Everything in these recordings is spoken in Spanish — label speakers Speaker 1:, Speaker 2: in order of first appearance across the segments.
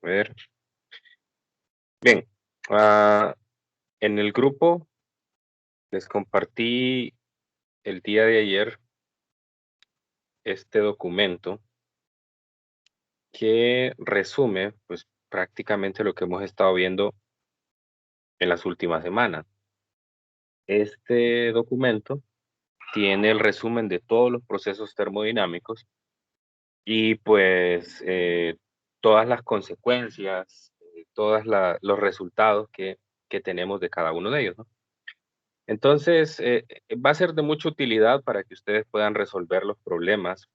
Speaker 1: A ver. Bien, ah, en el grupo les compartí el día de ayer este documento que resume, pues, prácticamente lo que hemos estado viendo en las últimas semanas. Este documento tiene el resumen de todos los procesos termodinámicos y, pues, todas las consecuencias, todas los resultados que tenemos de cada uno de ellos, ¿no? Entonces, va a ser de mucha utilidad para que ustedes puedan resolver los problemas,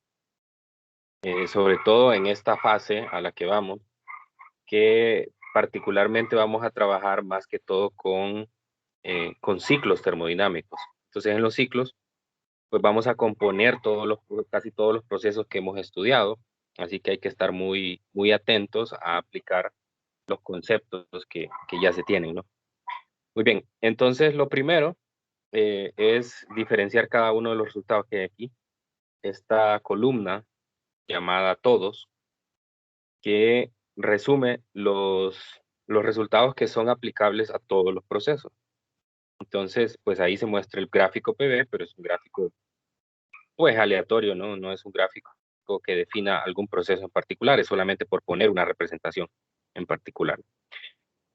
Speaker 1: sobre todo en esta fase a la que vamos, que particularmente vamos a trabajar más que todo con ciclos termodinámicos. Entonces, en los ciclos, pues vamos a componer casi todos los procesos que hemos estudiado, así que hay que estar muy, muy atentos a aplicar los conceptos que ya se tienen, ¿no? Muy bien, entonces lo primero es diferenciar cada uno de los resultados que hay aquí. Esta columna llamada todos, que resume los resultados que son aplicables a todos los procesos. Entonces, pues ahí se muestra el gráfico PV, pero es un gráfico pues aleatorio, ¿no? No es un gráfico que defina algún proceso en particular, es solamente por poner una representación en particular.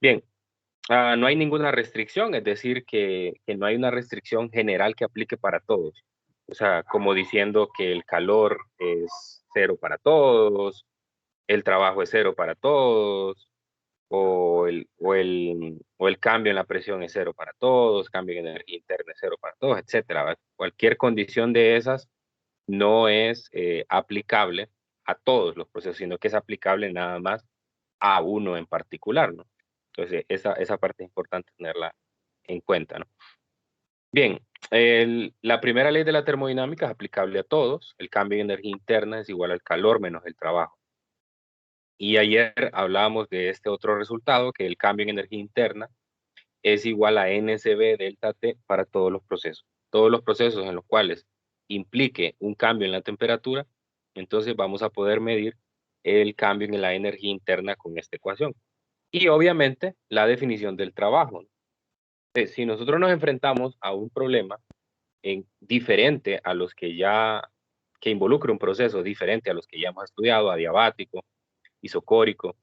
Speaker 1: Bien, no hay ninguna restricción, es decir, que no hay una restricción general que aplique para todos. O sea, como diciendo que el calor es cero para todos, el trabajo es cero para todos, o el cambio en la presión es cero para todos, cambio en energía interna es cero para todos, etcétera. ¿Verdad? Cualquier condición de esas no es aplicable a todos los procesos, sino que es aplicable nada más a uno en particular, ¿no? Entonces, esa parte es importante tenerla en cuenta, ¿no? Bien, la primera ley de la termodinámica es aplicable a todos. El cambio de energía interna es igual al calor menos el trabajo. Y ayer hablábamos de este otro resultado, que el cambio en energía interna es igual a NCB delta T para todos los procesos. Todos los procesos en los cuales implique un cambio en la temperatura, entonces vamos a poder medir el cambio en la energía interna con esta ecuación. Y obviamente la definición del trabajo, ¿no? Si nosotros nos enfrentamos a un problema diferente a los que involucre un proceso diferente a los que ya hemos estudiado, adiabático, isocórico,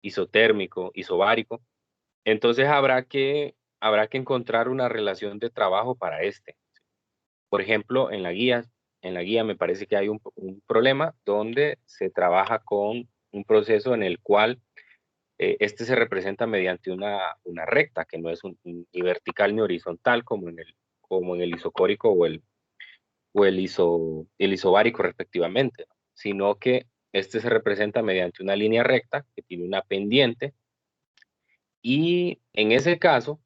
Speaker 1: isotérmico, isobárico, entonces habrá que encontrar una relación de trabajo para este. Por ejemplo, en la guía me parece que hay un problema donde se trabaja con un proceso en el cual este se representa mediante una recta, que no es ni vertical ni horizontal como en el isocórico o el isobárico respectivamente, ¿no? Sino que este se representa mediante una línea recta que tiene una pendiente y en ese caso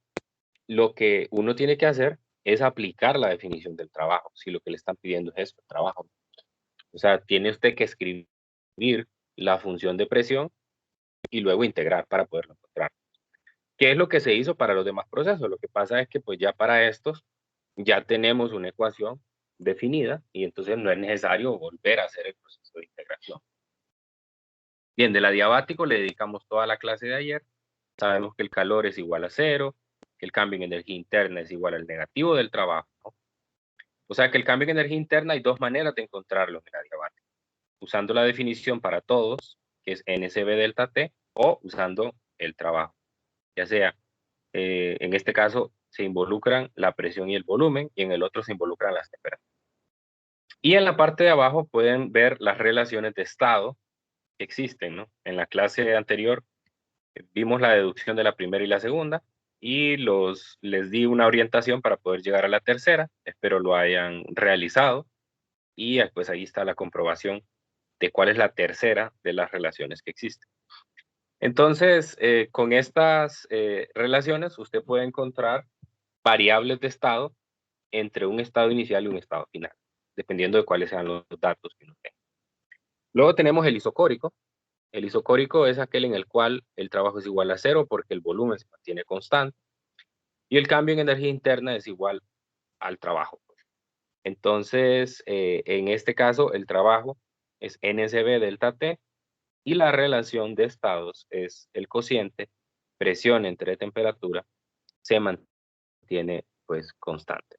Speaker 1: lo que uno tiene que hacer es aplicar la definición del trabajo, si lo que le están pidiendo es eso, trabajo. O sea, tiene usted que escribir la función de presión y luego integrar para poderlo encontrar. ¿Qué es lo que se hizo para los demás procesos? Lo que pasa es que pues ya para estos ya tenemos una ecuación definida y entonces no es necesario volver a hacer el proceso de integración. Bien, del adiabático le dedicamos toda la clase de ayer. Sabemos que el calor es igual a cero, que el cambio en energía interna es igual al negativo del trabajo, ¿no? O sea que el cambio en energía interna hay dos maneras de encontrarlo en el adiabático. Usando la definición para todos, que es NCB delta T, o usando el trabajo. Ya sea, en este caso, se involucran la presión y el volumen, y en el otro se involucran las temperaturas. Y en la parte de abajo pueden ver las relaciones de estado que existen, ¿no? En la clase anterior vimos la deducción de la primera y la segunda, y les di una orientación para poder llegar a la tercera. Espero lo hayan realizado. Y pues ahí está la comprobación de cuál es la tercera de las relaciones que existen. Entonces, con estas relaciones, usted puede encontrar variables de estado entre un estado inicial y un estado final, dependiendo de cuáles sean los datos que uno tenga. Luego tenemos el isocórico. El isocórico es aquel en el cual el trabajo es igual a cero porque el volumen se mantiene constante y el cambio en energía interna es igual al trabajo. Entonces, en este caso, el trabajo es NCB delta T Y la relación de estados es el cociente presión entre temperatura se mantiene pues constante.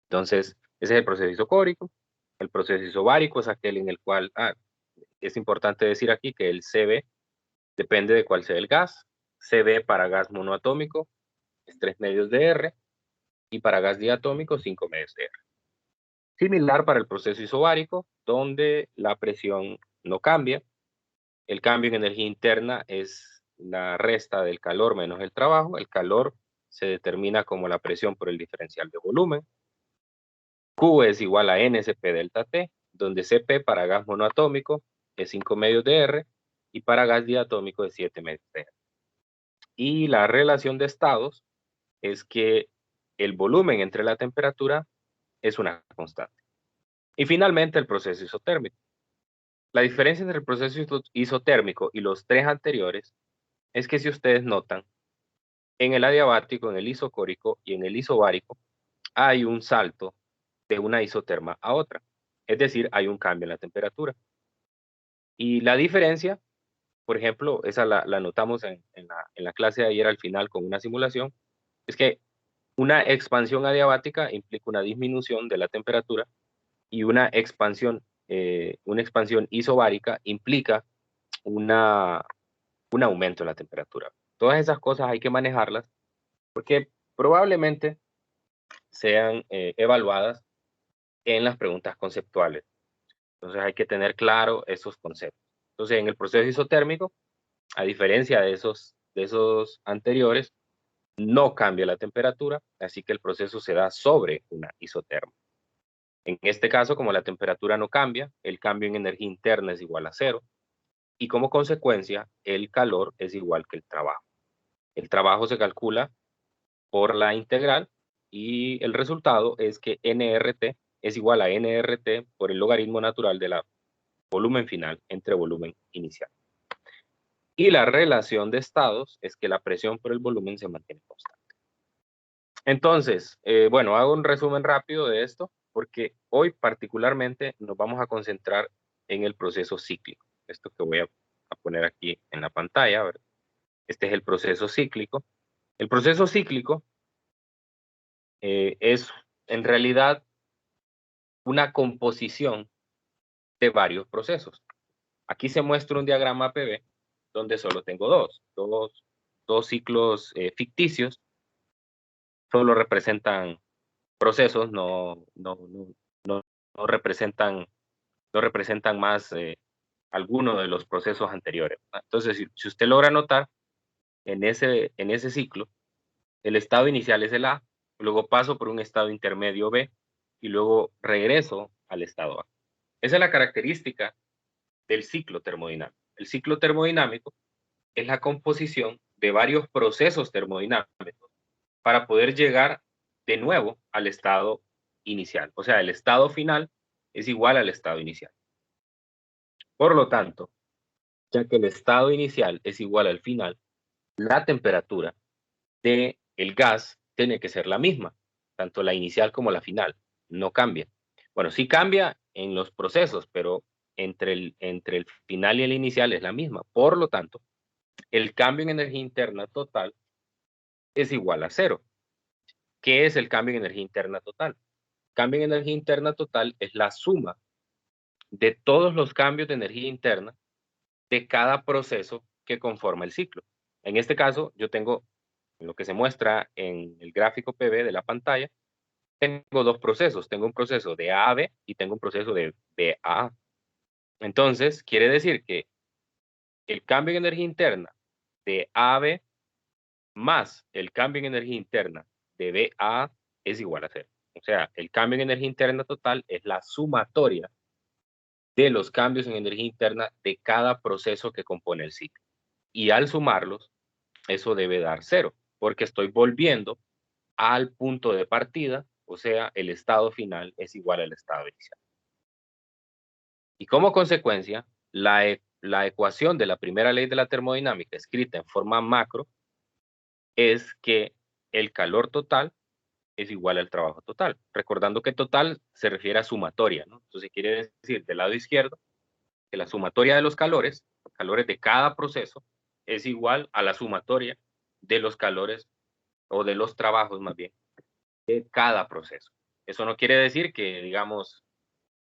Speaker 1: Entonces, ese es el proceso isocórico. El proceso isobárico es aquel en el cual, es importante decir aquí que el CB depende de cuál sea el gas. CB para gas monoatómico es 3 medios de R y para gas diatómico 5 medios de R. Similar para el proceso isobárico, donde la presión no cambia. El cambio en energía interna es la resta del calor menos el trabajo. El calor se determina como la presión por el diferencial de volumen. Q es igual a NCP delta T, donde CP para gas monoatómico es 5 medios de R y para gas diatómico es 7 medios de R. Y la relación de estados es que el volumen entre la temperatura es una constante. Y finalmente el proceso isotérmico. La diferencia entre el proceso isotérmico y los tres anteriores es que si ustedes notan, en el adiabático, en el isocórico y en el isobárico hay un salto de una isoterma a otra. Es decir, hay un cambio en la temperatura. Y la diferencia, por ejemplo, esa la notamos en la clase de ayer al final con una simulación, es que una expansión adiabática implica una disminución de la temperatura y una expansión isobárica implica un aumento en la temperatura. Todas esas cosas hay que manejarlas porque probablemente sean evaluadas en las preguntas conceptuales. Entonces hay que tener claro esos conceptos. Entonces en el proceso isotérmico, a diferencia de esos anteriores, no cambia la temperatura, así que el proceso se da sobre una isoterma. En este caso, como la temperatura no cambia, el cambio en energía interna es igual a cero, y como consecuencia, el calor es igual que el trabajo. El trabajo se calcula por la integral, y el resultado es que nRT es igual a nRT por el logaritmo natural de la volumen final entre volumen inicial. Y la relación de estados es que la presión por el volumen se mantiene constante. Entonces, bueno, hago un resumen rápido de esto, porque hoy particularmente nos vamos a concentrar en el proceso cíclico. Esto que voy a poner aquí en la pantalla, ¿verdad? Este es el proceso cíclico. El proceso cíclico es en realidad una composición de varios procesos. Aquí se muestra un diagrama PV donde solo tengo dos ciclos ficticios, solo representan procesos, no representan, no representan más alguno de los procesos anteriores. Entonces, si usted logra notar, en ese ciclo, el estado inicial es el A, luego paso por un estado intermedio B, y luego regreso al estado A. Esa es la característica del ciclo termodinámico. El ciclo termodinámico es la composición de varios procesos termodinámicos para poder llegar de nuevo al estado inicial. O sea, el estado final es igual al estado inicial. Por lo tanto, ya que el estado inicial es igual al final, la temperatura del gas tiene que ser la misma, tanto la inicial como la final, no cambia. Bueno, sí cambia en los procesos, pero entre el final y el inicial es la misma. Por lo tanto, el cambio en energía interna total es igual a cero. ¿Qué es el cambio en energía interna total? El cambio en energía interna total es la suma de todos los cambios de energía interna de cada proceso que conforma el ciclo. En este caso, yo tengo lo que se muestra en el gráfico PV de la pantalla, tengo dos procesos. Tengo un proceso de A a B y tengo un proceso de B a A. Entonces, quiere decir que el cambio en energía interna de A a B más el cambio en energía interna de B a A es igual a cero. O sea, el cambio en energía interna total es la sumatoria de los cambios en energía interna de cada proceso que compone el ciclo. Y al sumarlos, eso debe dar cero, porque estoy volviendo al punto de partida, o sea, el estado final es igual al estado inicial. Y como consecuencia, la ecuación de la primera ley de la termodinámica, escrita en forma macro, es que el calor total es igual al trabajo total. Recordando que total se refiere a sumatoria, ¿no? Entonces quiere decir del lado izquierdo que la sumatoria de los calores calores de cada proceso es igual a la sumatoria de los calores, o de los trabajos más bien, de cada proceso. Eso no quiere decir que, digamos,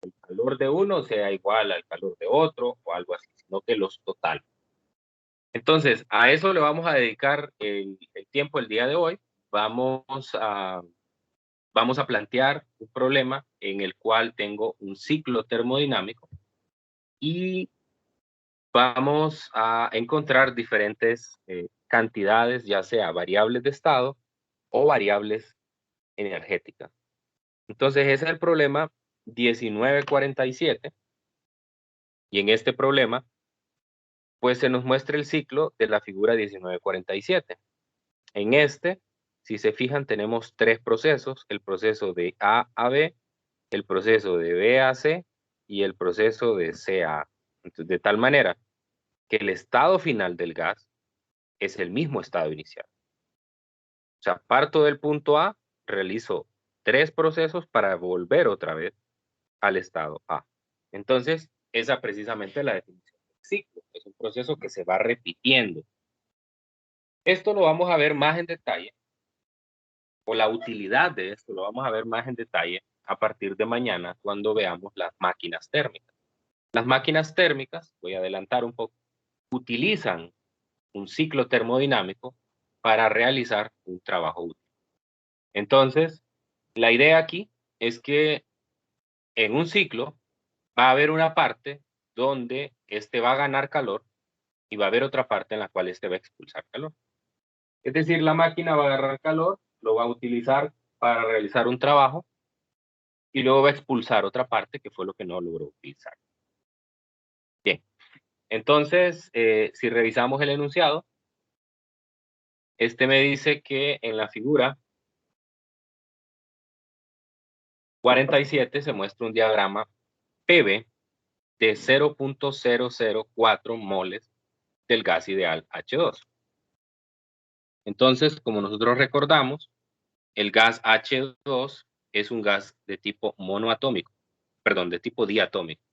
Speaker 1: el calor de uno sea igual al calor de otro o algo así, sino que los totales. Entonces, a eso le vamos a dedicar el tiempo el día de hoy. Vamos a, vamos a plantear un problema en el cual tengo un ciclo termodinámico y vamos a encontrar diferentes cantidades, ya sea variables de estado o variables energéticas. Entonces, ese es el problema 1947. Y en este problema, pues se nos muestra el ciclo de la figura 1947. En este, si se fijan, tenemos tres procesos: el proceso de A a B, el proceso de B a C y el proceso de C a A. Entonces, de tal manera que el estado final del gas es el mismo estado inicial. O sea, parto del punto A, realizo tres procesos para volver otra vez al estado A. Entonces, esa precisamente es la definición del ciclo. Es un proceso que se va repitiendo. Esto lo vamos a ver más en detalle, o la utilidad de esto lo vamos a ver más en detalle a partir de mañana cuando veamos las máquinas térmicas. Las máquinas térmicas, voy a adelantar un poco, utilizan un ciclo termodinámico para realizar un trabajo útil. Entonces, la idea aquí es que en un ciclo va a haber una parte donde este va a ganar calor y va a haber otra parte en la cual este va a expulsar calor. Es decir, la máquina va a agarrar calor, lo va a utilizar para realizar un trabajo y luego va a expulsar otra parte que fue lo que no logró utilizar. Bien, entonces, si revisamos el enunciado, este me dice que en la figura 47 se muestra un diagrama PV de 0.004 moles del gas ideal H2. Entonces, como nosotros recordamos, el gas H2 es un gas de tipo monoatómico, perdón, de tipo diatómico.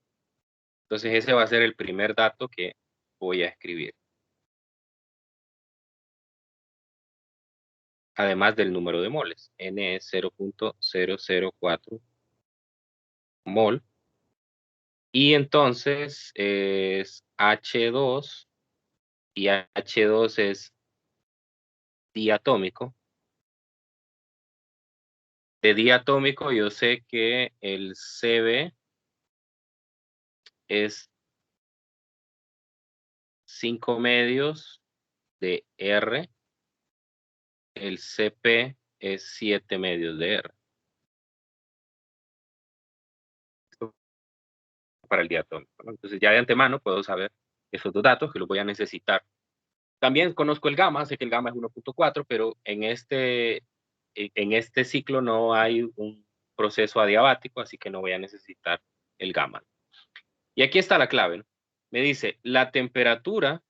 Speaker 1: Entonces, ese va a ser el primer dato que voy a escribir. Además del número de moles, N es 0.004 mol. Y entonces es H2, y H2 es diatómico. De diatómico yo sé que el Cb es 5 medios de R, el Cp es 7 medios de R. Esto para el diatómico, ¿no? Entonces ya de antemano puedo saber esos dos datos que los voy a necesitar. También conozco el gamma, sé que el gamma es 1.4, pero en este ciclo no hay un proceso adiabático, así que no voy a necesitar el gamma. Y aquí está la clave, ¿no? Me dice, la temperatura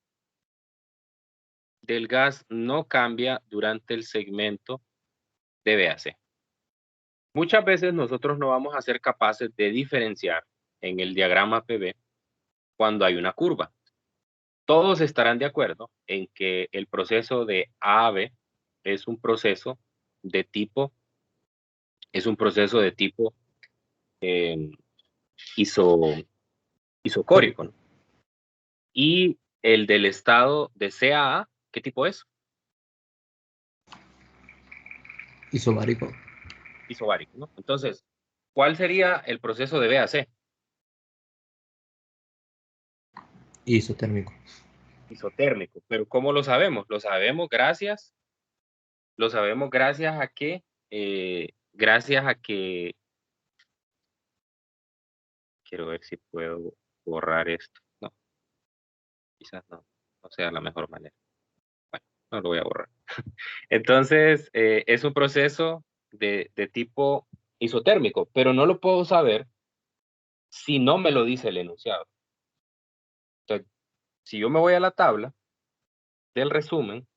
Speaker 1: del gas no cambia durante el segmento de B a C. Muchas veces nosotros no vamos a ser capaces de diferenciar en el diagrama PV cuando hay una curva. Todos estarán de acuerdo en que el proceso de A a B es un proceso de tipo, eh, isocórico, ¿no? Y el del estado de C a A, ¿qué tipo es?
Speaker 2: Isobárico.
Speaker 1: Isobárico, ¿no? Entonces, ¿cuál sería el proceso de B a C?
Speaker 2: Isotérmico.
Speaker 1: Isotérmico. Pero ¿cómo lo sabemos? Lo sabemos gracias a que, quiero ver si puedo borrar esto. No, quizás no sea la mejor manera. Bueno, no lo voy a borrar. Entonces, es un proceso de tipo isotérmico, pero no lo puedo saber si no me lo dice el enunciado. Entonces, si yo me voy a la tabla del resumen,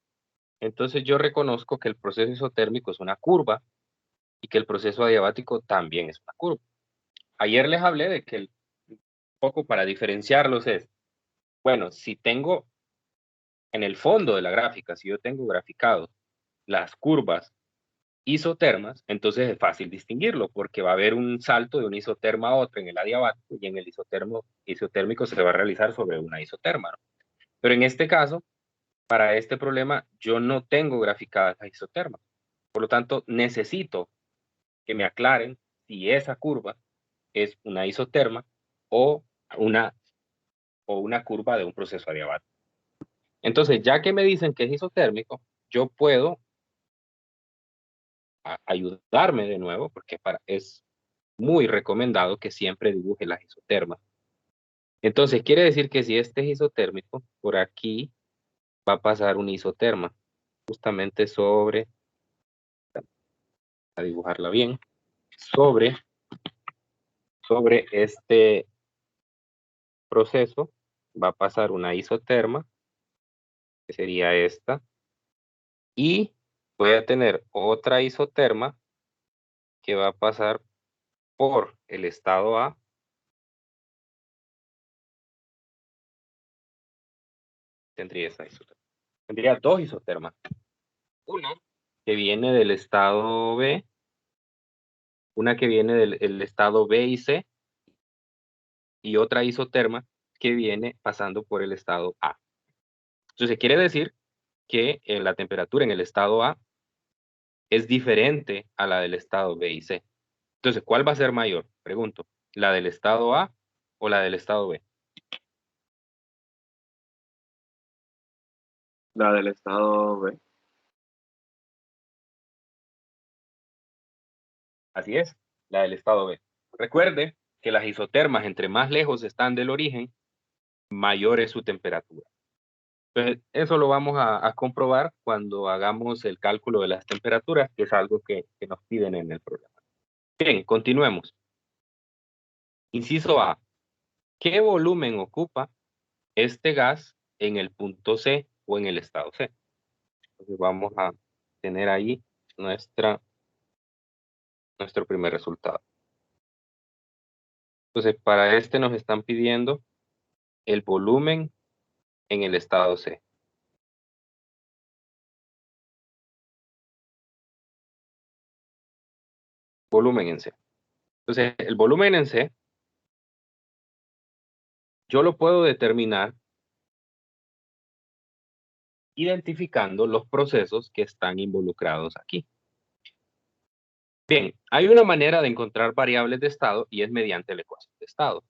Speaker 1: entonces yo reconozco que el proceso isotérmico es una curva y que el proceso adiabático también es una curva. Ayer les hablé de que un poco para diferenciarlos es Bueno, si tengo en el fondo de la gráfica, si yo tengo graficados las curvas isotermas, entonces es fácil distinguirlo, porque va a haber un salto de una isoterma a otra en el adiabático, y en el isotérmico se va a realizar sobre una isoterma, ¿no? Pero en este caso, para este problema, yo no tengo graficadas las isotermas. Por lo tanto, necesito que me aclaren si esa curva es una isoterma o una, o una curva de un proceso adiabático. Entonces, ya que me dicen que es isotérmico, yo puedo ayudarme de nuevo, porque es muy recomendado que siempre dibuje las isotermas. Entonces, quiere decir que si este es isotérmico, por aquí va a pasar una isoterma, justamente sobre, a dibujarla bien, sobre este proceso va a pasar una isoterma, que sería esta, y voy a tener otra isoterma que va a pasar por el estado A. Tendría esa isoterma. Tendría dos isotermas. Una que viene del estado B, una que viene del estado B y C, y otra isoterma que viene pasando por el estado A. Entonces quiere decir que la temperatura en el estado A es diferente a la del estado B y C. Entonces, ¿cuál va a ser mayor? Pregunto, ¿la del estado A o la del estado B?
Speaker 3: La del estado B.
Speaker 1: Así es, la del estado B. Recuerde que las isotermas, entre más lejos están del origen, mayor es su temperatura. Entonces, eso lo vamos a comprobar cuando hagamos el cálculo de las temperaturas, que es algo que nos piden en el programa. Bien, continuemos. Inciso A. ¿Qué volumen ocupa este gas en el punto C o en el estado C? Entonces vamos a tener ahí nuestro primer resultado. Entonces, para este nos están pidiendo el volumen en el estado C. Volumen en C. Entonces, el volumen en C, yo lo puedo determinar identificando los procesos que están involucrados aquí. Bien, hay una manera de encontrar variables de estado y es mediante la ecuación de estado.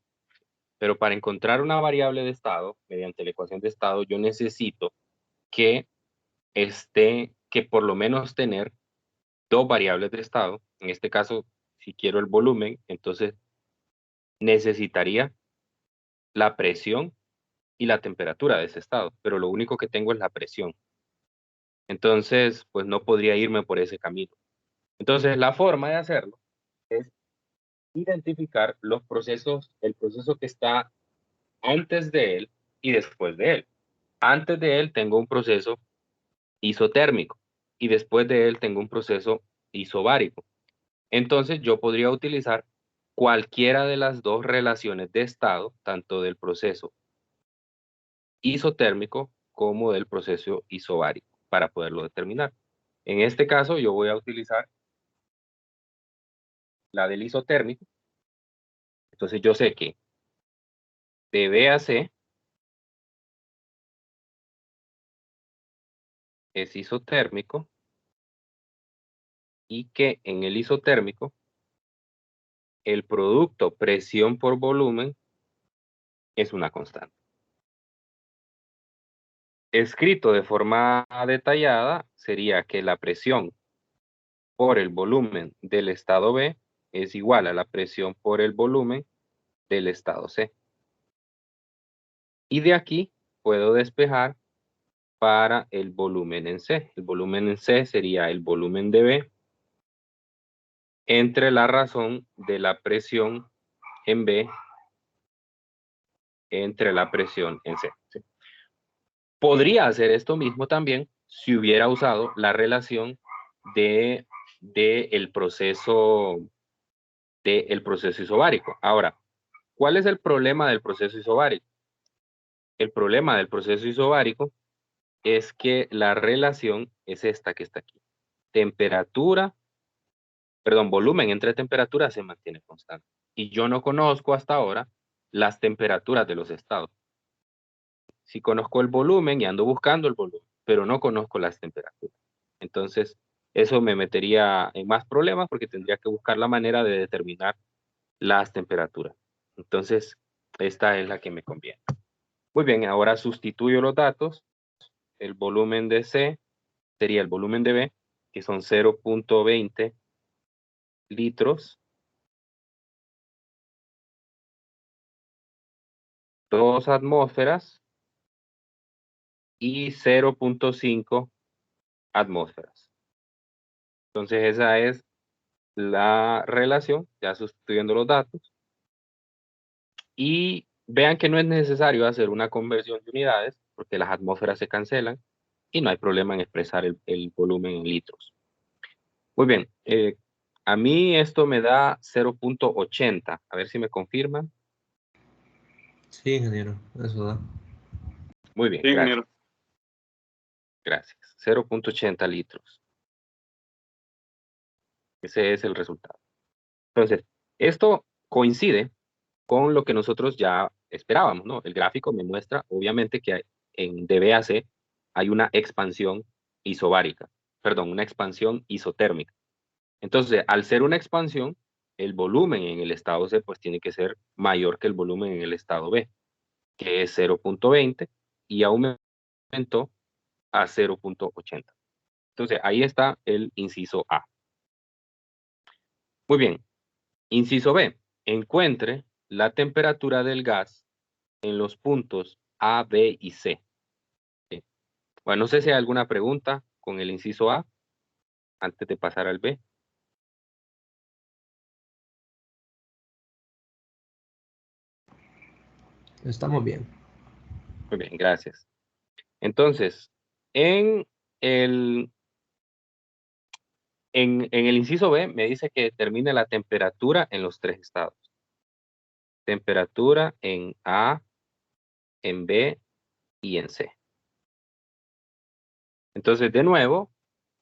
Speaker 1: Pero para encontrar una variable de estado, mediante la ecuación de estado, yo necesito que que por lo menos tener dos variables de estado. En este caso, si quiero el volumen, entonces necesitaría la presión y la temperatura de ese estado, pero lo único que tengo es la presión. Entonces, pues no podría irme por ese camino. Entonces, la forma de hacerlo es identificar los procesos, el proceso que está antes de él y después de él. Antes de él tengo un proceso isotérmico y después de él tengo un proceso isobárico. Entonces yo podría utilizar cualquiera de las dos relaciones de estado, tanto del proceso isotérmico como del proceso isobárico, para poderlo determinar. En este caso yo voy a utilizar la del isotérmico. Entonces yo sé que de B a C es isotérmico y que en el isotérmico el producto presión por volumen es una constante. Escrito de forma detallada sería que la presión por el volumen del estado B es igual a la presión por el volumen del estado C. Y de aquí puedo despejar para el volumen en C. El volumen en C sería el volumen de B entre la razón de la presión en B entre la presión en C. Podría hacer esto mismo también si hubiera usado la relación de el proceso isobárico. Ahora, ¿cuál es el problema del proceso isobárico? el problema del proceso isobárico es que la relación es esta que está aquí. Volumen entre temperaturas se mantiene constante. Y yo no conozco hasta ahora las temperaturas de los estados. Sí conozco el volumen y ando buscando el volumen, pero no conozco las temperaturas. Entonces, eso me metería en más problemas porque tendría que buscar la manera de determinar las temperaturas. Entonces, esta es la que me conviene. Muy bien, ahora sustituyo los datos. El volumen de C sería el volumen de B, que son 0.20 litros. 2 atmósferas y 0.5 atmósferas. Entonces esa es la relación, ya sustituyendo los datos. Y vean que no es necesario hacer una conversión de unidades, porque las atmósferas se cancelan y no hay problema en expresar el volumen en litros. Muy bien, a mí esto me da 0.80. A ver si me confirman.
Speaker 2: Sí, ingeniero, eso da.
Speaker 1: Muy bien,
Speaker 3: Sí,
Speaker 1: gracias.
Speaker 3: ingeniero.
Speaker 1: Gracias. 0.80 litros. Ese es el resultado. Entonces, esto coincide con lo que nosotros ya esperábamos, ¿no? El gráfico me muestra, obviamente, que en DBAC hay una expansión isobárica, perdón, una expansión isotérmica. Entonces, al ser una expansión, el volumen en el estado C pues tiene que ser mayor que el volumen en el estado B, que es 0.20 y aumentó a 0.80. Entonces, ahí está el inciso A. Muy bien, inciso B, encuentre la temperatura del gas en los puntos A, B y C. ¿Sí? Bueno, no sé si hay alguna pregunta con el inciso A antes de pasar al B.
Speaker 2: Estamos bien.
Speaker 1: Muy bien, gracias. Entonces, en el, en el inciso B me dice que determine la temperatura en los 3 estados. Temperatura en A, en B y en C. Entonces, de nuevo,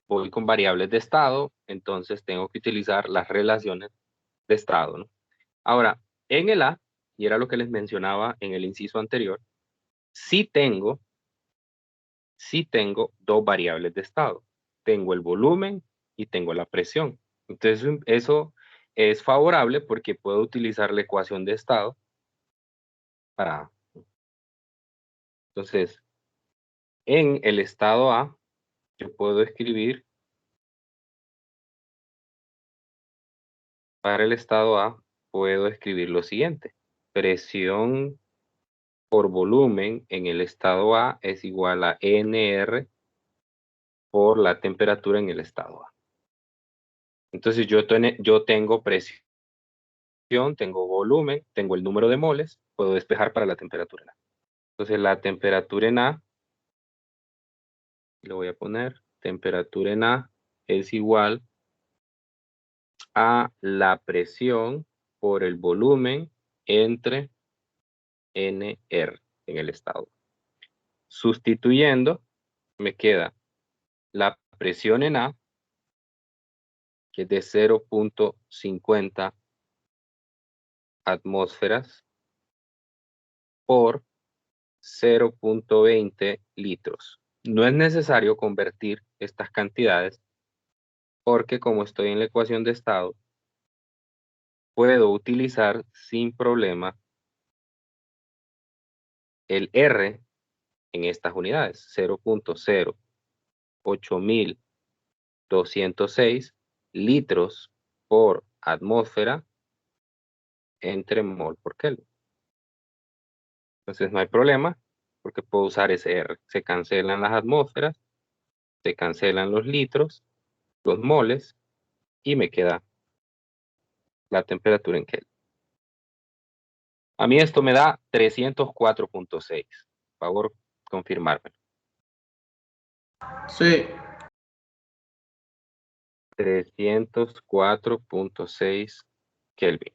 Speaker 1: voy con variables de estado, entonces tengo que utilizar las relaciones de estado, ¿no? Ahora, en el A, y era lo que les mencionaba en el inciso anterior, sí tengo 2 variables de estado. Tengo el volumen y tengo la presión. Entonces, eso es favorable porque puedo utilizar la ecuación de estado para... Entonces, en el estado A, yo puedo escribir, para el estado A, puedo escribir lo siguiente. Presión por volumen en el estado A es igual a NR por la temperatura en el estado A. Entonces yo tengo presión, tengo volumen, tengo el número de moles, puedo despejar para la temperatura en A. Entonces la temperatura en A, le voy a poner, temperatura en A es igual a la presión por el volumen entre NR en el estado. Sustituyendo, me queda la presión en A, que es de 0.50 atmósferas por 0.20 litros. No es necesario convertir estas cantidades porque como estoy en la ecuación de estado, puedo utilizar sin problema el R en estas unidades, 0.08206 litros por atmósfera entre mol por Kelvin. Entonces no hay problema porque puedo usar ese R. Se cancelan las atmósferas, se cancelan los litros, los moles y me queda la temperatura en Kelvin. A mí esto me da 304.6. Por favor, confirmarme.
Speaker 3: Sí.
Speaker 1: 304.6 Kelvin.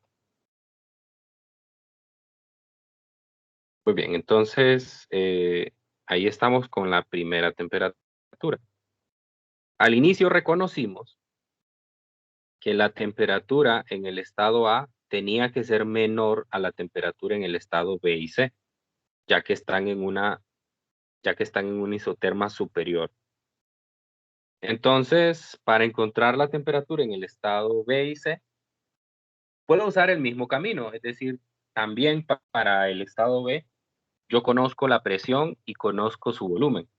Speaker 1: Muy bien, entonces ahí estamos con la primera temperatura. Al inicio reconocimos que la temperatura en el estado A tenía que ser menor a la temperatura en el estado B y C, ya que están en una isoterma superior. Entonces, para encontrar la temperatura en el estado B y C, puedo usar el mismo camino, es decir, también para el estado B, yo conozco la presión y conozco su volumen.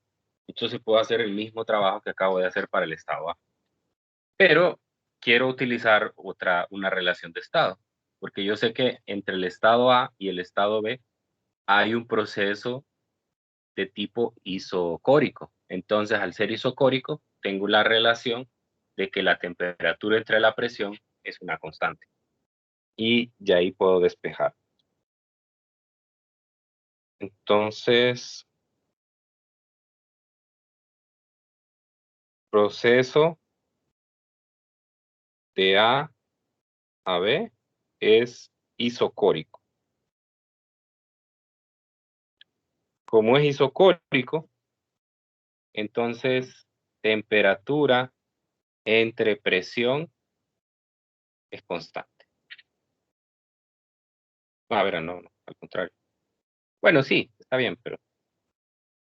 Speaker 1: Entonces puedo hacer el mismo trabajo que acabo de hacer para el estado A. Pero quiero utilizar una relación de estado, porque yo sé que entre el estado A y el estado B hay un proceso de tipo isocórico. Entonces, al ser isocórico, tengo la relación de que la temperatura entre la presión es una constante. Y ya ahí puedo despejar. Entonces, proceso de A a B es isocórico. Como es isocórico, entonces temperatura entre presión es constante. A ver, no, al contrario. Bueno, sí, está bien, pero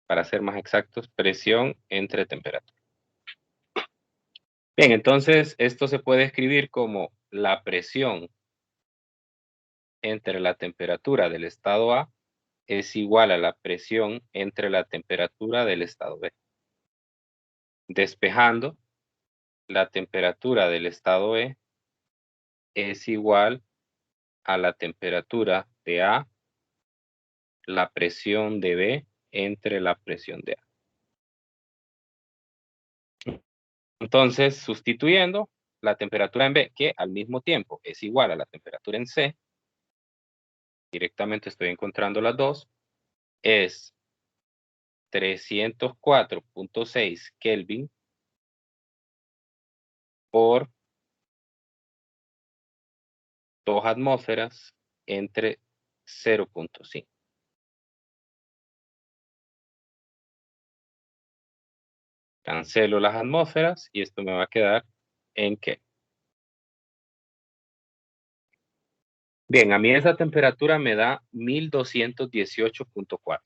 Speaker 1: para ser más exactos, presión entre temperatura. Bien, entonces esto se puede escribir como la presión entre la temperatura del estado A es igual a la presión entre la temperatura del estado B. Despejando, la temperatura del estado B es igual a la temperatura de A, la presión de B entre la presión de A. Entonces, sustituyendo la temperatura en B, que al mismo tiempo es igual a la temperatura en C, directamente estoy encontrando las dos, es 304.6 Kelvin por 2 atmósferas entre 0.5. Cancelo las atmósferas y esto me va a quedar en que. Bien, a mí esa temperatura me da 1218.4.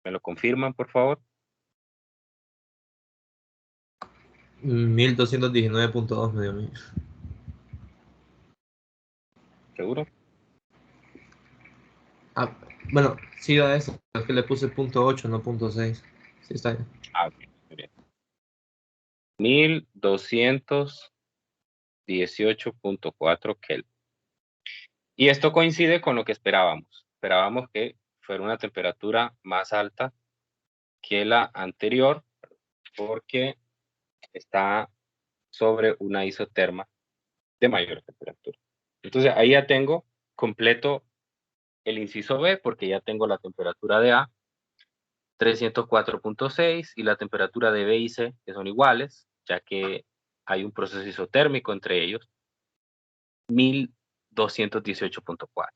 Speaker 1: ¿Me lo confirman, por favor?
Speaker 2: 1219.2 me dio a mí.
Speaker 1: ¿Seguro?
Speaker 2: Ah, bueno, sí da eso. Es que le puse .8, no .6. Sí, está bien.
Speaker 1: Ah, ok, muy bien. 1218.4 Kelvin. Y esto coincide con lo que esperábamos. Esperábamos que fuera una temperatura más alta que la anterior porque está sobre una isoterma de mayor temperatura. Entonces ahí ya tengo completo el inciso B porque ya tengo la temperatura de A, 304.6, y la temperatura de B y C, que son iguales, ya que hay un proceso isotérmico entre ellos, 1218.4.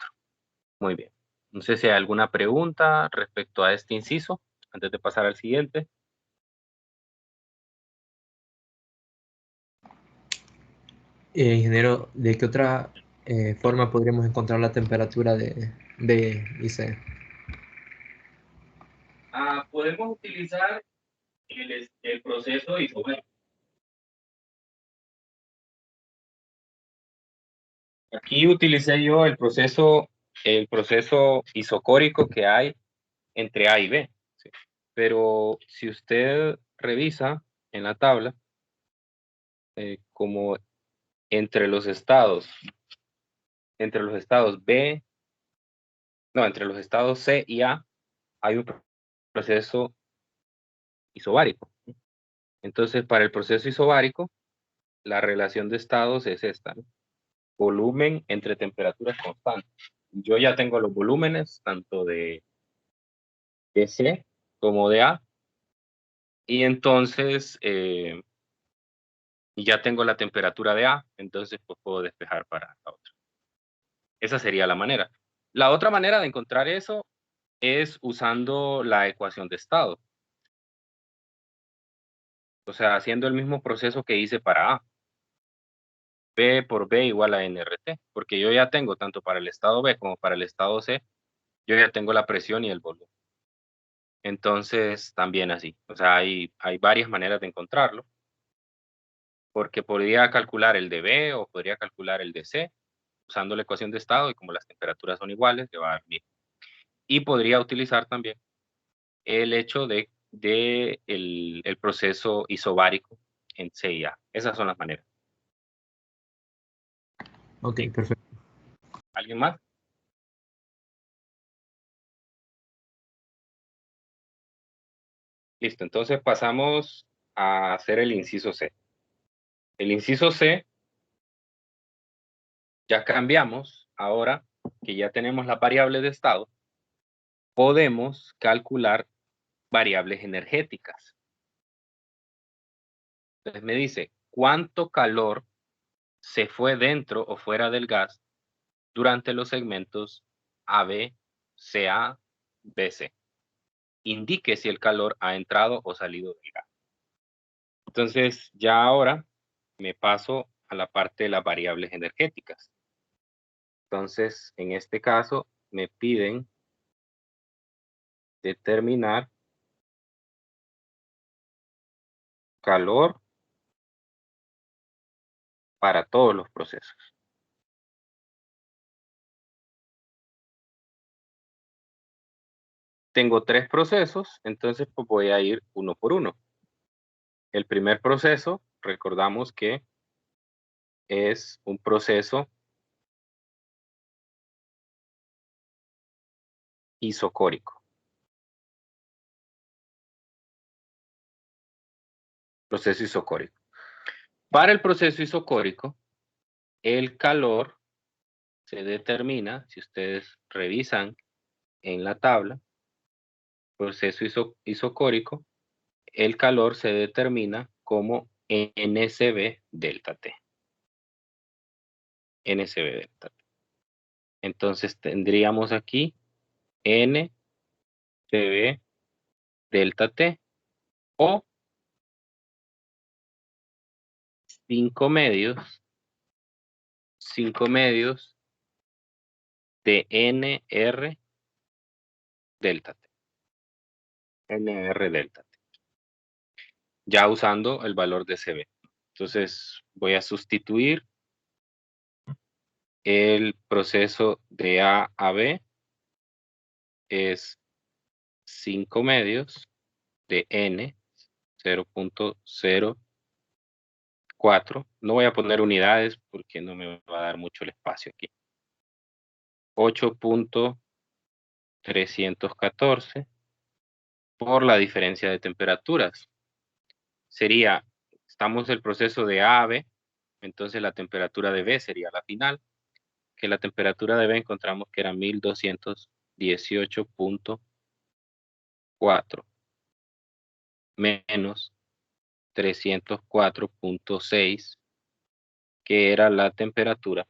Speaker 1: Muy bien. No sé si hay alguna pregunta respecto a este inciso, antes de pasar al siguiente.
Speaker 2: Ingeniero, ¿de qué otra forma podríamos encontrar la temperatura de B y C?
Speaker 1: Podemos utilizar el proceso isotérmico. Aquí utilicé yo el proceso isocórico que hay entre A y B. ¿Sí? Pero si usted revisa en la tabla, como entre los estados B, no, entre los estados C y A, hay un proceso isobárico. Entonces, para el proceso isobárico, la relación de estados es esta, ¿no? Volumen entre temperaturas constantes. Yo ya tengo los volúmenes tanto de C como de A, y entonces ya tengo la temperatura de A, entonces pues puedo despejar para la otra. Esa sería la manera. La otra manera de encontrar eso es usando la ecuación de estado. O sea, haciendo el mismo proceso que hice para A. P por B igual a nRT, porque yo ya tengo tanto para el estado B como para el estado C, yo ya tengo la presión y el volumen. Entonces, también así. O sea, hay varias maneras de encontrarlo, porque podría calcular el de B o podría calcular el de C, usando la ecuación de estado, y como las temperaturas son iguales, le va a dar bien. Y podría utilizar también el hecho de el proceso isobárico en C y A. Esas son las maneras.
Speaker 2: Ok,
Speaker 1: Sí.
Speaker 2: perfecto.
Speaker 1: ¿Alguien más? Listo, entonces pasamos a hacer el inciso C. El inciso C, ya cambiamos, ahora que ya tenemos la variable de estado, podemos calcular variables energéticas. Entonces me dice, ¿cuánto calor se fue dentro o fuera del gas durante los segmentos AB, CA, BC? Indique si el calor ha entrado o salido del gas. Entonces, ya ahora me paso a la parte de las variables energéticas. Entonces, en este caso, me piden determinar calor para todos los procesos. Tengo 3 procesos, entonces pues voy a ir uno por uno. El primer proceso, recordamos que es un proceso isocórico. Proceso isocórico. Para el proceso isocórico, el calor se determina, si ustedes revisan en la tabla, proceso isocórico, el calor se determina como NSB delta T. NSB delta T. Entonces tendríamos aquí NSB delta T o 5 medios de NR delta T. NR delta T. Ya usando el valor de CB. Entonces voy a sustituir el proceso de A a B, es 5 medios de N 0.04. No voy a poner unidades porque no me va a dar mucho el espacio aquí. 8.314 por la diferencia de temperaturas. Sería, estamos en el proceso de A a B, entonces la temperatura de B sería la final, que la temperatura de B encontramos que era 1218.4 menos 304.6, que era la temperatura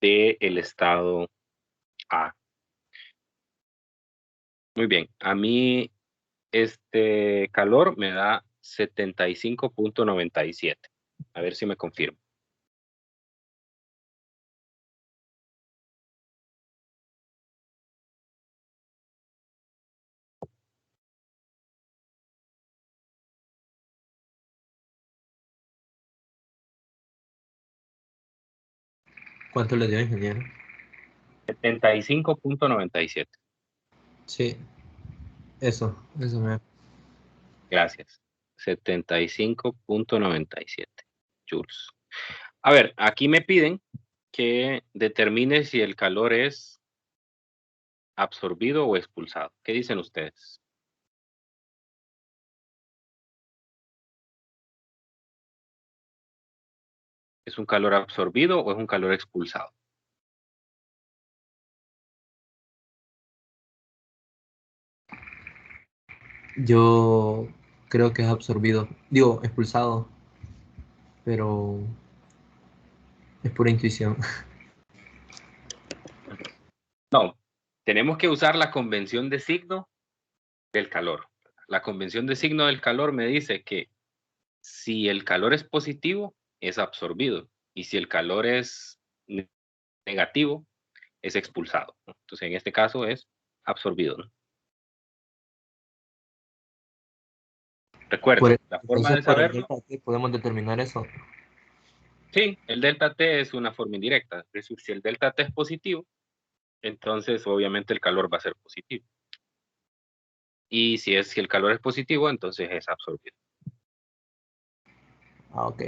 Speaker 1: del estado A. Muy bien, a mí este calor me da 75.97. A ver si me confirmo.
Speaker 2: ¿Cuánto le dio, ingeniero?
Speaker 1: 75.97.
Speaker 2: Sí, eso me...
Speaker 1: Gracias. 75.97 joules. A ver, aquí me piden que determine si el calor es absorbido o expulsado. ¿Qué dicen ustedes? ¿Es un calor absorbido o es un calor expulsado?
Speaker 2: Yo creo que es absorbido, digo, expulsado, pero es pura intuición.
Speaker 1: No, tenemos que usar la convención de signo del calor. La convención de signo del calor me dice que si el calor es positivo, es absorbido. Y si el calor es negativo, es expulsado, ¿no? Entonces, en este caso es absorbido, ¿no? Recuerden, la forma de
Speaker 2: Por el
Speaker 1: saberlo,
Speaker 2: delta T podemos determinar eso.
Speaker 1: sí, el delta T es una forma indirecta. Es decir, si el delta T es positivo, entonces obviamente el calor va a ser positivo. Y si el calor es positivo, entonces es absorbido.
Speaker 2: Ah, ok.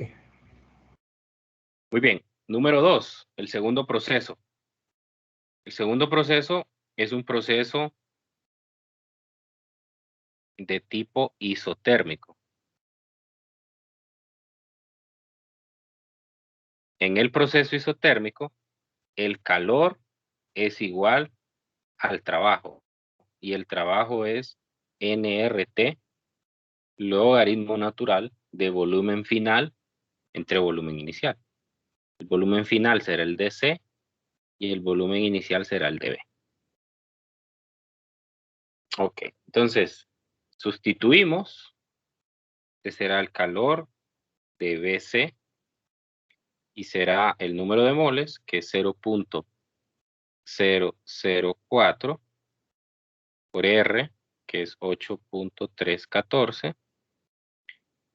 Speaker 1: Muy bien. Número 2, el segundo proceso. El segundo proceso es un proceso de tipo isotérmico. En el proceso isotérmico, el calor es igual al trabajo. Y el trabajo es nRT, logaritmo natural de volumen final entre volumen inicial. El volumen final será el dC y el volumen inicial será el dB. Ok, entonces sustituimos, que será el calor de BC y será el número de moles, que es 0.004 por R, que es 8.314,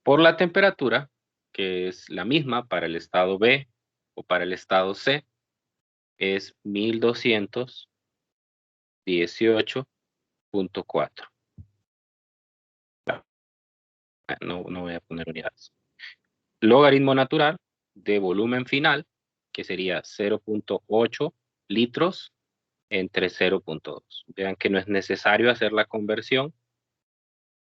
Speaker 1: por la temperatura, que es la misma para el estado B o para el estado C, es 1218.4. No voy a poner unidades. Logaritmo natural de volumen final, que sería 0.8 litros entre 0.2. Vean que no es necesario hacer la conversión,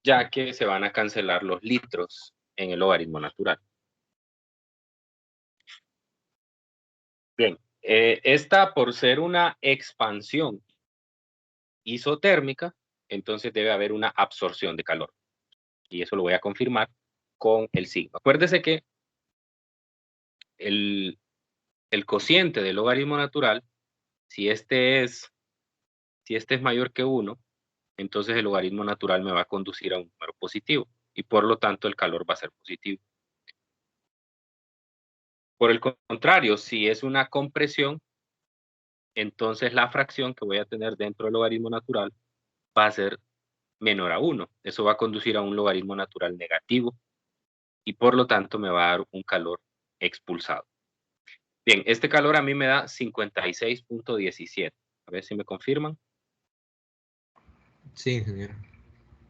Speaker 1: ya que se van a cancelar los litros en el logaritmo natural. Bien, esta por ser una expansión isotérmica, entonces debe haber una absorción de calor. Y eso lo voy a confirmar con el signo. Acuérdese que el cociente del logaritmo natural, si este es mayor que 1, entonces el logaritmo natural me va a conducir a un número positivo y por lo tanto el calor va a ser positivo. Por el contrario, si es una compresión, entonces la fracción que voy a tener dentro del logaritmo natural va a ser menor a 1. Eso va a conducir a un logaritmo natural negativo y por lo tanto me va a dar un calor expulsado. Bien, este calor a mí me da 56.17. A ver si me confirman.
Speaker 2: Sí, ingeniero.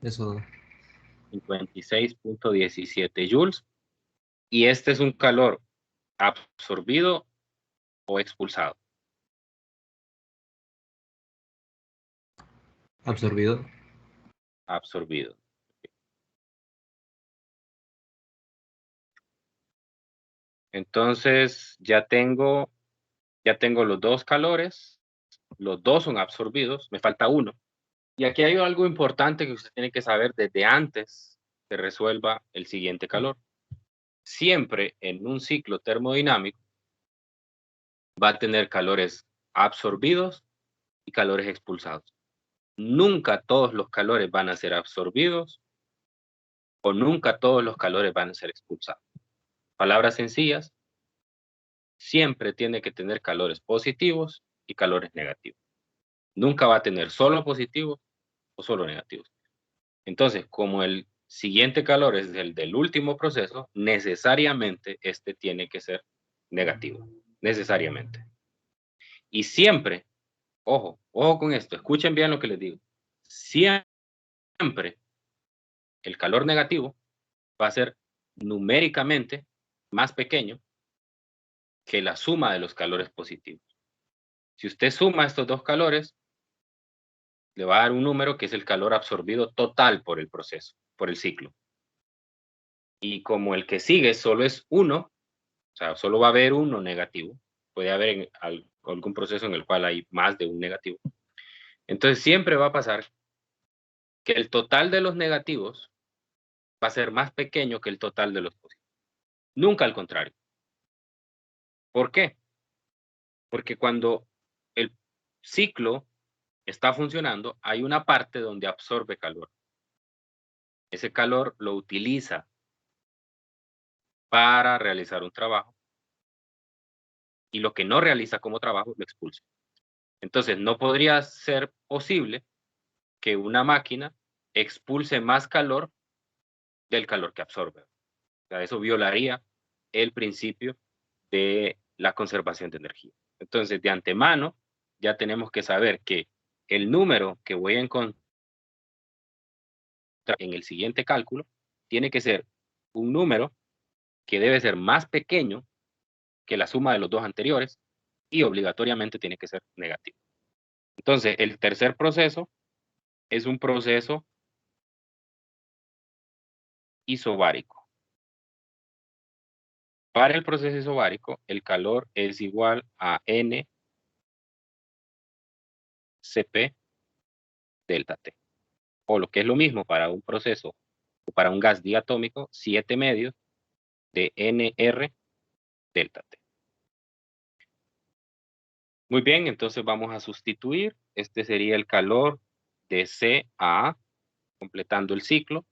Speaker 2: Eso.
Speaker 1: 56.17 joules. Y este es un calor absorbido o expulsado.
Speaker 2: Absorbido.
Speaker 1: Absorbido. Entonces ya tengo los dos calores, los dos son absorbidos, me falta uno. Y aquí hay algo importante que usted tiene que saber desde antes que resuelva el siguiente calor. Siempre en un ciclo termodinámico va a tener calores absorbidos y calores expulsados. Nunca todos los calores van a ser absorbidos o nunca todos los calores van a ser expulsados. Palabras sencillas, siempre tiene que tener calores positivos y calores negativos. Nunca va a tener solo positivos o solo negativos. Entonces, como el siguiente calor es el del último proceso, necesariamente este tiene que ser negativo. Necesariamente. Y siempre, ojo con esto, escuchen bien lo que les digo. Siempre el calor negativo va a ser numéricamente más pequeño que la suma de los calores positivos. Si usted suma estos dos calores, le va a dar un número que es el calor absorbido total por el proceso, por el ciclo. Y como el que sigue solo es 1, o sea, solo va a haber uno negativo, puede haber algún proceso en el cual hay más de un negativo, entonces siempre va a pasar que el total de los negativos va a ser más pequeño que el total de los positivos. Nunca al contrario. ¿Por qué? Porque cuando el ciclo está funcionando, hay una parte donde absorbe calor. Ese calor lo utiliza para realizar un trabajo y lo que no realiza como trabajo lo expulsa. Entonces, no podría ser posible que una máquina expulse más calor del calor que absorbe. O sea, eso violaría el principio de la conservación de energía. Entonces, de antemano, ya tenemos que saber que el número que voy a encontrar en el siguiente cálculo tiene que ser un número que debe ser más pequeño que la suma de los dos anteriores y obligatoriamente tiene que ser negativo. Entonces, el tercer proceso es un proceso isobárico. Para el proceso isobárico, el calor es igual a N Cp delta T. O lo que es lo mismo para un proceso o para un gas diatómico, 7 medios de NR delta T. Muy bien, entonces vamos a sustituir. Este sería el calor de C a A, completando el ciclo.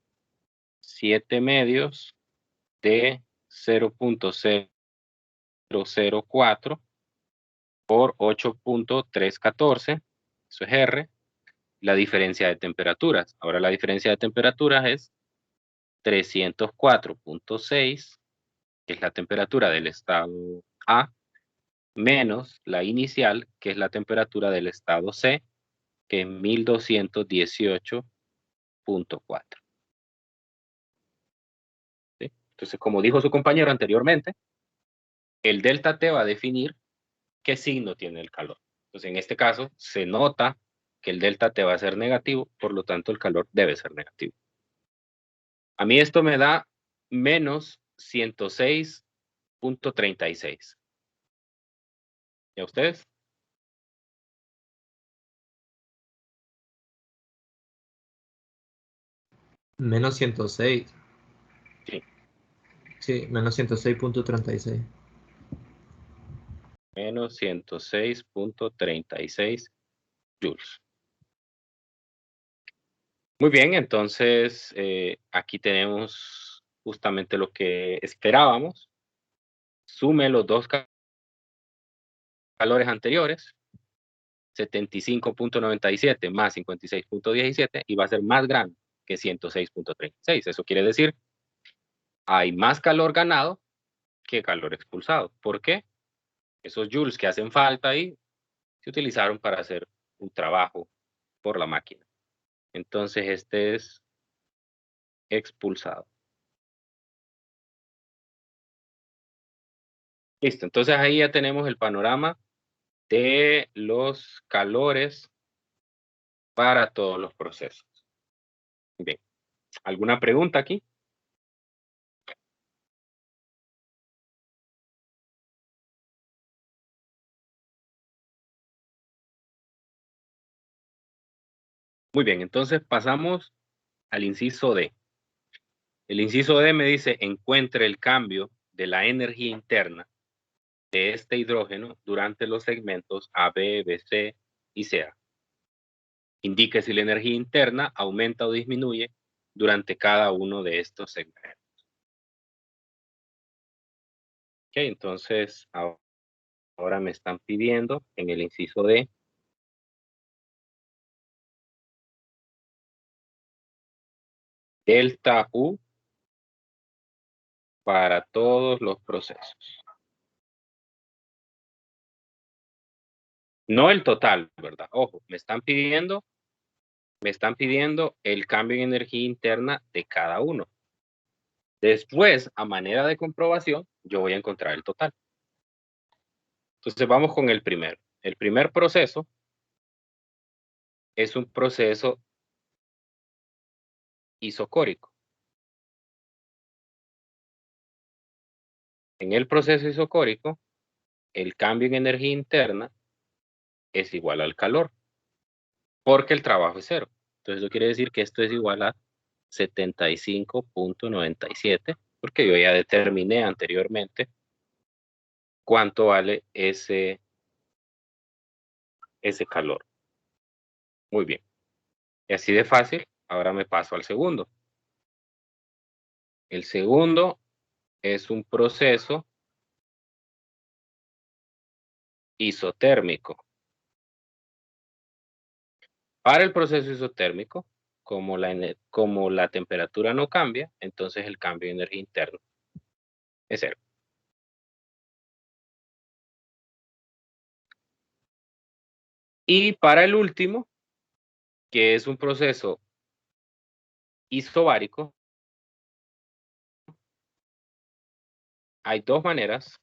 Speaker 1: 7 medios de 0.004 por 8.314, eso es R, la diferencia de temperaturas. Ahora la diferencia de temperaturas es 304.6, que es la temperatura del estado A, menos la inicial, que es la temperatura del estado C, que es 1218.4. ¿Sí? Entonces, como dijo su compañero anteriormente, el delta T va a definir qué signo tiene el calor. Entonces, en este caso, se nota que el delta T va a ser negativo, por lo tanto, el calor debe ser negativo. A mí esto me da menos 106.36. ¿Y a ustedes?
Speaker 2: Menos 106.
Speaker 1: Sí,
Speaker 2: Sí, menos 106.36.
Speaker 1: menos 106.36 joules. Muy bien, entonces aquí tenemos justamente lo que esperábamos. Sume los dos calores anteriores, 75.97 más 56.17, y va a ser más grande que 106.36. Eso quiere decir, hay más calor ganado que calor expulsado. ¿Por qué? Esos joules que hacen falta ahí se utilizaron para hacer un trabajo por la máquina. Entonces este es expulsado. Listo, entonces ahí ya tenemos el panorama de los calores para todos los procesos. Bien, ¿alguna pregunta aquí? Muy bien, entonces pasamos al inciso D. El inciso D me dice, encuentre el cambio de la energía interna de este hidrógeno durante los segmentos A, B, B, C y CA. Indique si la energía interna aumenta o disminuye durante cada uno de estos segmentos. Ok, entonces ahora me están pidiendo en el inciso D delta U para todos los procesos. No el total, ¿verdad? Ojo, me están pidiendo el cambio en energía interna de cada uno. Después, a manera de comprobación, yo voy a encontrar el total. Entonces vamos con el primero. El primer proceso es un proceso isocórico. En el proceso isocórico, el cambio en energía interna es igual al calor, porque el trabajo es cero. Entonces eso quiere decir que esto es igual a 75.97, porque yo ya determiné anteriormente cuánto vale ese calor. Muy bien. Y así de fácil, ahora me paso al segundo. El segundo es un proceso isotérmico. Para el proceso isotérmico, como la temperatura no cambia, entonces el cambio de energía interna es cero. Y para el último, que es un proceso isobárico, hay dos maneras,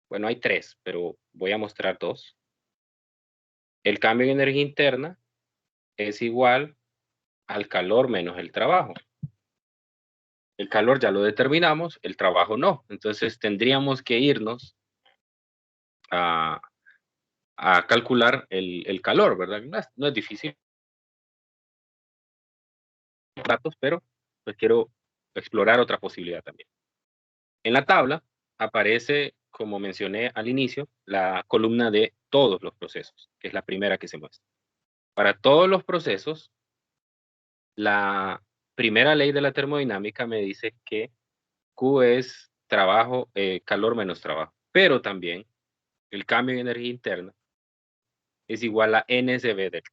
Speaker 1: bueno, hay tres, pero voy a mostrar dos. El cambio en energía interna es igual al calor menos el trabajo. El calor ya lo determinamos, el trabajo no. Entonces tendríamos que irnos a, calcular el calor, ¿verdad? No es difícil, datos, pero pues quiero explorar otra posibilidad también. En la tabla aparece, como mencioné al inicio, la columna de todos los procesos, que es la primera que se muestra. Para todos los procesos, la primera ley de la termodinámica me dice que Q es trabajo, calor menos trabajo, pero también el cambio en energía interna es igual a NSB delta.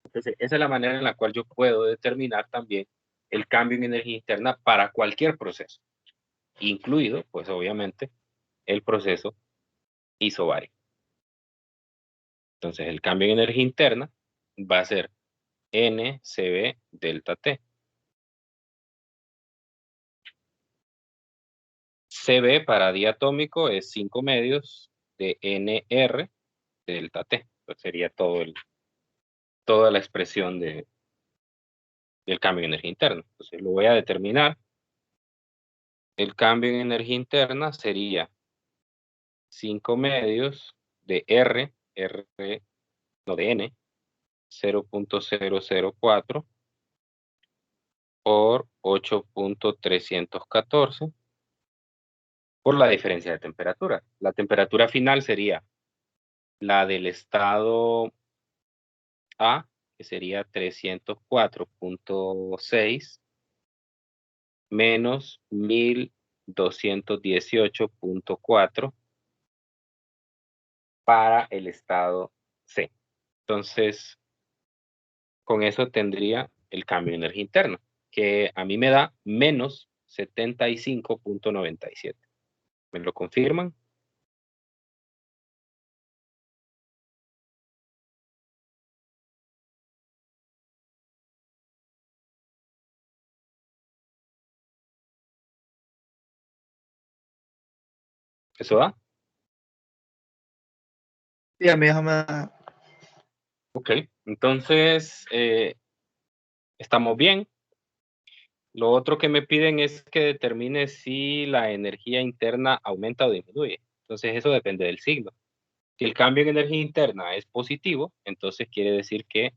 Speaker 1: Entonces, esa es la manera en la cual yo puedo determinar también el cambio en energía interna para cualquier proceso, incluido, pues obviamente, el proceso isobárico. Entonces, el cambio en energía interna va a ser NCB delta T. CB para diatómico es 5 medios de NR delta T. Pues sería toda la expresión del cambio en energía interna. Entonces, lo voy a determinar. El cambio en energía interna sería 5 medios de no de N, 0.004 por 8.314 por la diferencia de temperatura. La temperatura final sería la del estado A, que sería 304.6 menos 1218.4 para el estado C. Entonces, con eso tendría el cambio de energía interna, que a mí me da menos 75.97. ¿Me lo confirman? ¿Eso da?
Speaker 4: Sí, a mí déjame.
Speaker 1: Ok, entonces estamos bien. Lo otro que me piden es que determine si la energía interna aumenta o disminuye. Entonces eso depende del signo. Si el cambio en energía interna es positivo, entonces quiere decir que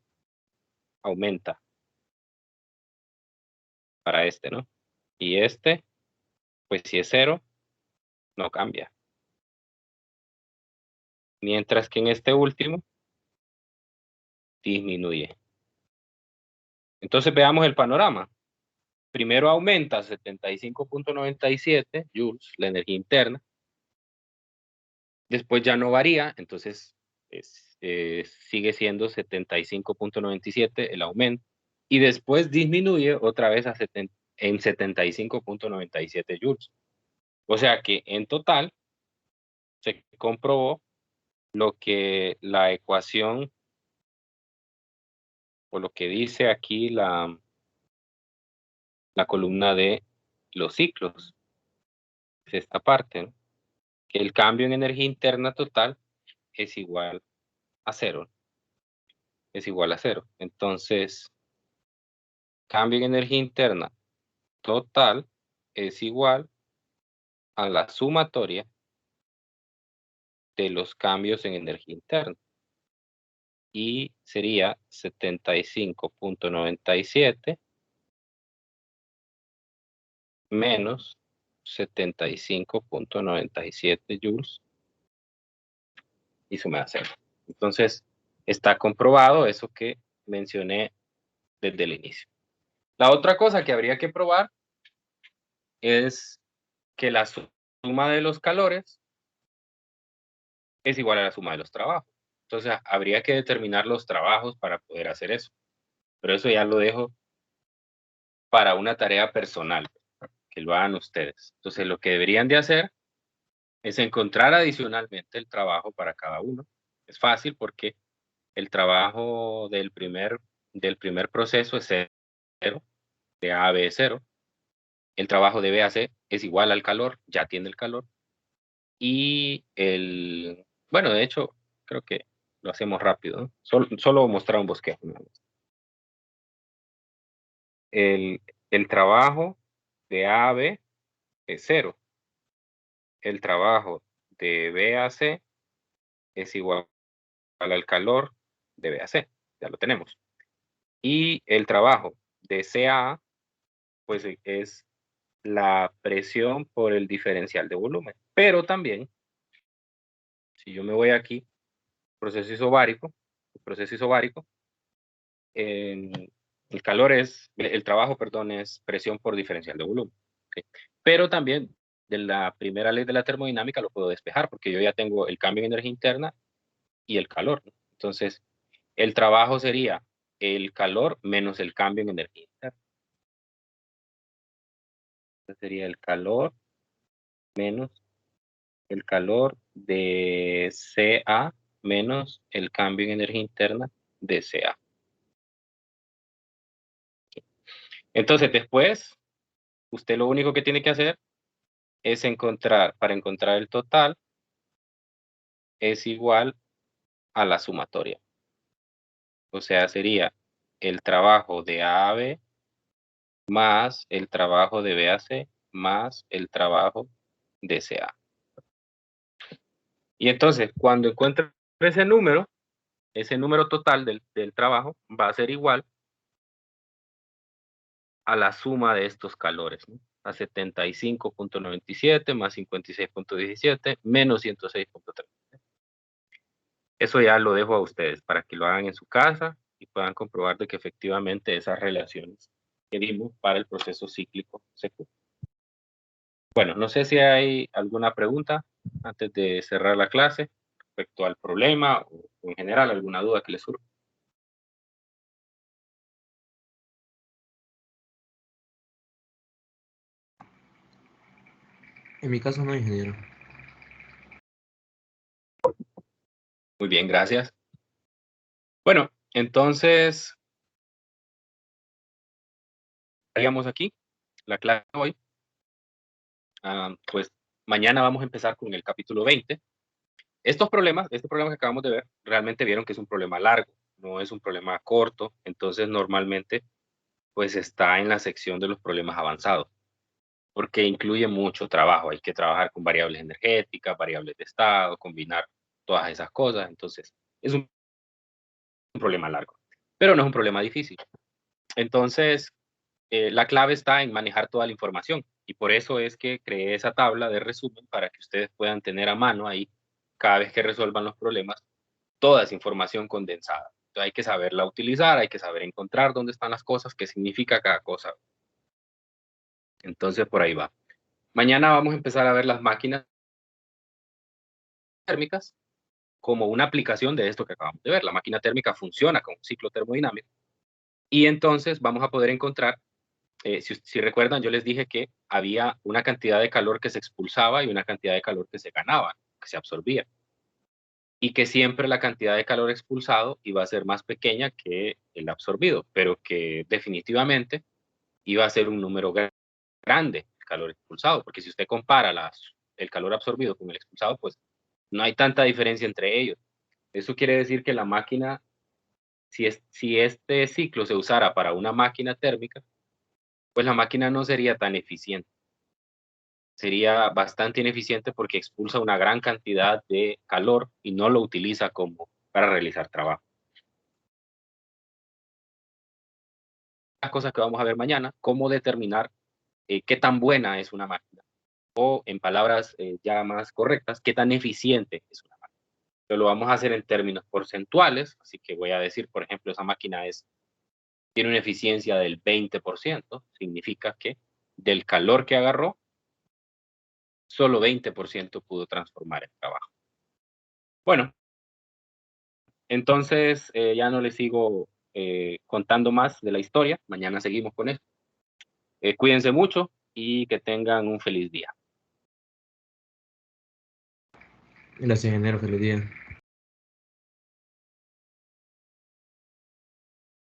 Speaker 1: aumenta para este, ¿no? Y este, pues si es cero, no cambia. Mientras que en este último, disminuye. Entonces veamos el panorama. Primero aumenta 75.97 joules la energía interna. Después ya no varía, entonces sigue siendo 75.97 el aumento. Y después disminuye otra vez en 75.97 joules. O sea que en total se comprobó lo que la ecuación, o lo que dice aquí la columna de los ciclos, es esta parte, ¿no? Que el cambio en energía interna total es igual a cero. Es igual a cero. Entonces, cambio en energía interna total es igual a la sumatoria de los cambios en energía interna. Y sería 75.97 menos 75.97 joules y suma a cero. Entonces, está comprobado eso que mencioné desde el inicio. La otra cosa que habría que probar es que la suma de los calores es igual a la suma de los trabajos. Entonces, habría que determinar los trabajos para poder hacer eso. Pero eso ya lo dejo para una tarea personal, que lo hagan ustedes. Entonces, lo que deberían de hacer es encontrar adicionalmente el trabajo para cada uno. Es fácil porque el trabajo del primer proceso es 0, de A a B es 0. El trabajo de B a C es igual al calor, ya tiene el calor. Y bueno, de hecho, creo que lo hacemos rápido, ¿no? Solo mostrar un bosquejo. El trabajo de A a B es 0. El trabajo de B a C es igual al calor de B a C. Ya lo tenemos. Y el trabajo de C a A, pues es la presión por el diferencial de volumen. Pero también, si yo me voy aquí, proceso isobárico, el trabajo, perdón, es presión por diferencial de volumen. ¿Okay? Pero también de la primera ley de la termodinámica lo puedo despejar porque yo ya tengo el cambio en energía interna y el calor, ¿no? Entonces, el trabajo sería el calor menos el cambio en energía interna. Entonces sería el calor menos el calor de CA menos el cambio en energía interna de CA. Entonces, después, usted lo único que tiene que hacer es para encontrar el total, es igual a la sumatoria. O sea, sería el trabajo de A a B más el trabajo de B a C más el trabajo de CA. Y entonces, cuando encuentre ese número total del trabajo va a ser igual a la suma de estos calores, ¿no? A 75.97 más 56.17 menos 106.3. Eso ya lo dejo a ustedes para que lo hagan en su casa y puedan comprobar de que efectivamente esas relaciones que dimos para el proceso cíclico se cumplen. Bueno, no sé si hay alguna pregunta antes de cerrar la clase respecto al problema o en general alguna duda que les surja.
Speaker 2: En mi caso no, ingeniero.
Speaker 1: Muy bien, gracias. Bueno, entonces, estaríamos aquí la clase de hoy. Pues mañana vamos a empezar con el capítulo 20. Este problema que acabamos de ver, realmente vieron que es un problema largo, no es un problema corto, entonces normalmente pues está en la sección de los problemas avanzados, porque incluye mucho trabajo, hay que trabajar con variables energéticas, variables de estado, combinar todas esas cosas, entonces es un problema largo, pero no es un problema difícil. Entonces, la clave está en manejar toda la información y por eso es que creé esa tabla de resumen para que ustedes puedan tener a mano ahí, cada vez que resuelvan los problemas, toda esa información condensada. Entonces hay que saberla utilizar, hay que saber encontrar dónde están las cosas, qué significa cada cosa. Entonces por ahí va. Mañana vamos a empezar a ver las máquinas térmicas como una aplicación de esto que acabamos de ver. La máquina térmica funciona con un ciclo termodinámico y entonces vamos a poder encontrar, si recuerdan, yo les dije que había una cantidad de calor que se expulsaba y una cantidad de calor que se ganaba, que se absorbía. Y que siempre la cantidad de calor expulsado iba a ser más pequeña que el absorbido, pero que definitivamente iba a ser un número grande el calor expulsado, porque si usted compara el calor absorbido con el expulsado, pues no hay tanta diferencia entre ellos. Eso quiere decir que la máquina, si este ciclo se usara para una máquina térmica, pues la máquina no sería tan eficiente. Sería bastante ineficiente porque expulsa una gran cantidad de calor y no lo utiliza como para realizar trabajo. Las cosas que vamos a ver mañana, cómo determinar qué tan buena es una máquina o en palabras ya más correctas, qué tan eficiente es una máquina. pero lo vamos a hacer en términos porcentuales, así que voy a decir, por ejemplo, esa máquina tiene una eficiencia del 20%, significa que del calor que agarró, solo 20% pudo transformar el trabajo. Bueno, entonces ya no les sigo contando más de la historia, mañana seguimos con esto. Cuídense mucho y que tengan un feliz día.
Speaker 2: Gracias, ingeniero. Feliz día.